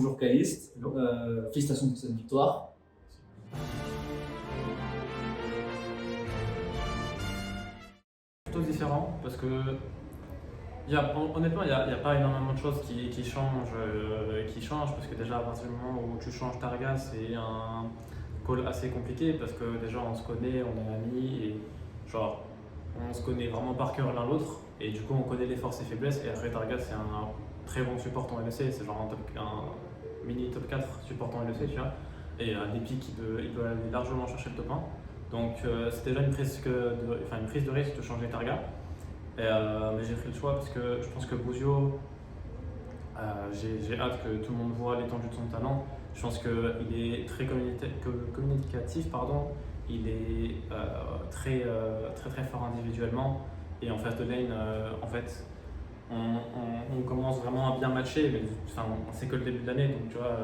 bonjour Caliste, félicitations pour cette victoire. Plutôt différent parce que honnêtement, il y a pas énormément de choses qui changent parce que déjà à partir du moment où tu changes Targa, c'est un call assez compliqué parce que déjà on se connaît, on est amis et genre on se connaît vraiment par cœur l'un l'autre et du coup on connaît les forces et faiblesses et après Targa c'est un très bon support en LEC, c'est genre un mini top 4 support en LEC tu vois et un Epic il peut aller largement chercher le top 1. Donc c'est déjà une prise de risque de changer Targa. Mais j'ai fait le choix parce que je pense que Bouzio, j'ai hâte que tout le monde voit l'étendue de son talent. Je pense qu'il est très communicatif, pardon. Il est très fort individuellement. Et en face de lane, en fait, on commence vraiment à bien matcher. Mais c'est que le début de l'année, donc tu vois,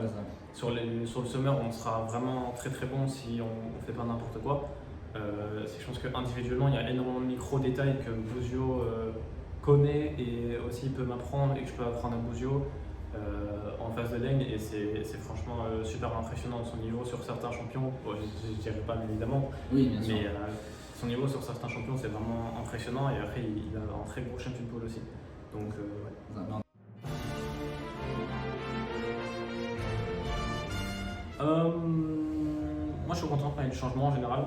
sur le summer, on sera vraiment très bon si on fait pas n'importe quoi. Je pense qu'individuellement, il y a énormément de micro-détails que Bouzio connaît et aussi peut m'apprendre et que je peux apprendre à Bouzio en phase de lane. Et c'est franchement super impressionnant son niveau sur certains champions. Bon, je ne dirais pas bien évidemment, Oui, bien sûr. mais son niveau sur certains champions, c'est vraiment impressionnant. Et après, il a un très gros champion pool aussi. Donc, ouais. Moi, je suis content quand il y a du changement en général.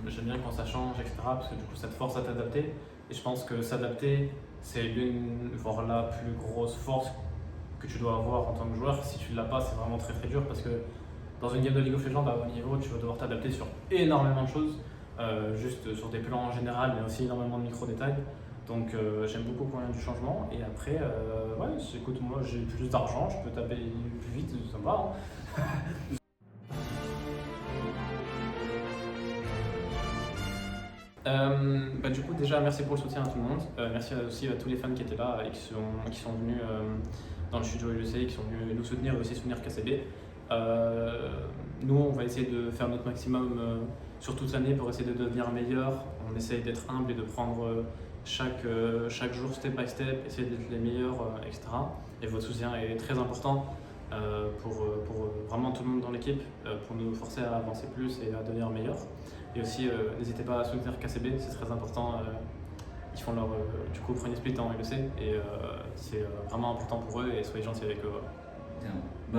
J'aime bien quand ça change, etc. Parce que du coup, ça te force à t'adapter. Et je pense que s'adapter, c'est l'une, voire la plus grosse force que tu dois avoir en tant que joueur. Si tu ne l'as pas, c'est vraiment très dur parce que dans une game de League of Legends à haut niveau, tu vas devoir t'adapter sur énormément de choses, juste sur des plans en général, mais aussi énormément de micro-détails. Donc j'aime beaucoup quand il y a du changement. Et après, ouais, écoute, moi j'ai plus d'argent, je peux taper plus vite, c'est sympa. Hein. Du coup, déjà, merci pour le soutien à tout le monde. Merci aussi à tous les fans qui étaient là et qui sont venus dans le studio LEC, qui sont venus nous soutenir et aussi soutenir KCB. Nous, on va essayer de faire notre maximum sur toute l'année pour essayer de devenir meilleur. On essaye d'être humble et de prendre chaque jour step by step, essayer d'être les meilleurs, etc. Et votre soutien est très important pour vraiment tout le monde dans l'équipe, pour nous forcer à avancer plus et à devenir meilleurs. Et aussi, n'hésitez pas à soutenir KCB, c'est très important. Ils font leur premier split en LEC et c'est vraiment important pour eux et soyez gentils avec eux. Bien.